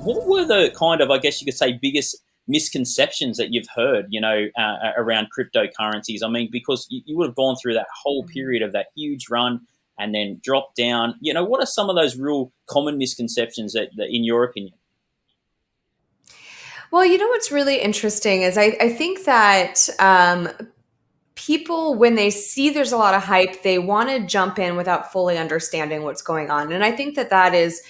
What were the kind of, I guess you could say, biggest misconceptions that you've heard, around cryptocurrencies? I mean, because you would have gone through that whole Mhm. period of that huge run and then dropped down. What are some of those real common misconceptions that in your opinion? Well, what's really interesting is I think that people, when they see there's a lot of hype, they want to jump in without fully understanding what's going on, and I think that that is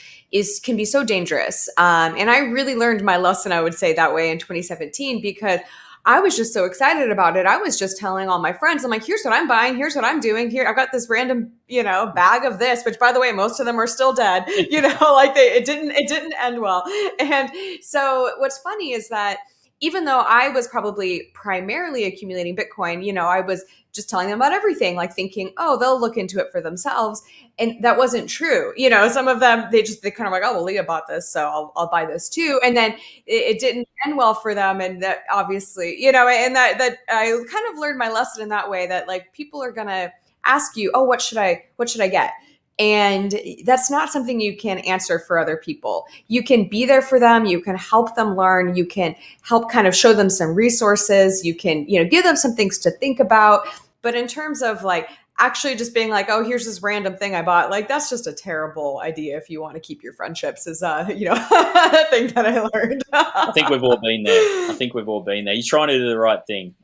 can be so dangerous. And I really learned my lesson, I would say, that way in 2017 because I was just so excited about it. I was just telling all my friends, I'm like, here's what I'm buying, here's what I'm doing. Here, I've got this random, bag of this, which by the way, most of them are still dead. Like it didn't end well. And so what's funny is that even though I was probably primarily accumulating Bitcoin, I was just telling them about everything, like thinking, oh, they'll look into it for themselves. And that wasn't true. Some of them, they kind of like, oh, well, Leah bought this, so I'll buy this too. And then it didn't end well for them. And that obviously, and that I kind of learned my lesson in that way, that like people are going to ask you, oh, what should I get? And that's not something you can answer for other people. You can be there for them. You can help them learn. You can help kind of show them some resources. You can, give them some things to think about. But in terms of like actually just being like, oh, here's this random thing I bought, like that's just a terrible idea if you want to keep your friendships, is a thing that I learned. I think we've all been there. I think we've all been there. You're trying to do the right thing.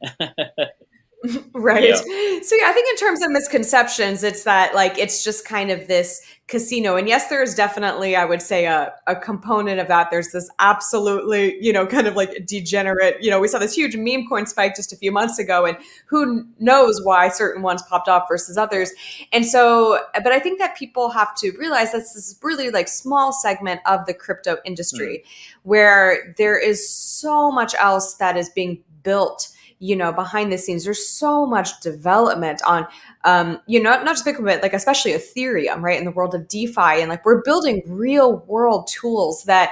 Right. Yeah. So yeah, I think in terms of misconceptions, it's that like it's just kind of this casino. And yes, there is definitely, I would say, a component of that. There's this absolutely, kind of like degenerate, we saw this huge meme coin spike just a few months ago, and who knows why certain ones popped off versus others. And so, but I think that people have to realize this is really like small segment of the crypto Mm. industry where there is so much else that is being built, behind the scenes. There's so much development on, not just Bitcoin, but like especially Ethereum, right? In the world of DeFi. And like we're building real world tools that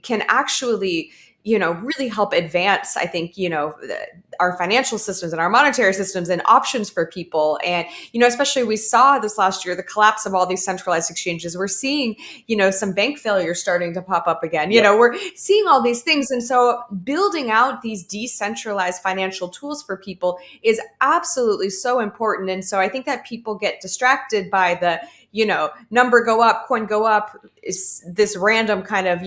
can actually, really help advance, I think, our financial systems and our monetary systems and options for people. And, especially we saw this last year, the collapse of all these centralized exchanges. We're seeing, some bank failures starting to pop up again. Yep. We're seeing all these things. And so building out these decentralized financial tools for people is absolutely so important. And so I think that people get distracted by the, number go up, coin go up, is this random kind of,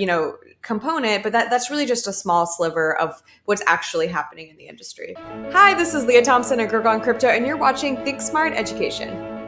component, but that's really just a small sliver of what's actually happening in the industry. Hi, this is Lea Thompson at Girl Gone Crypto, and you're watching Think Smart Education.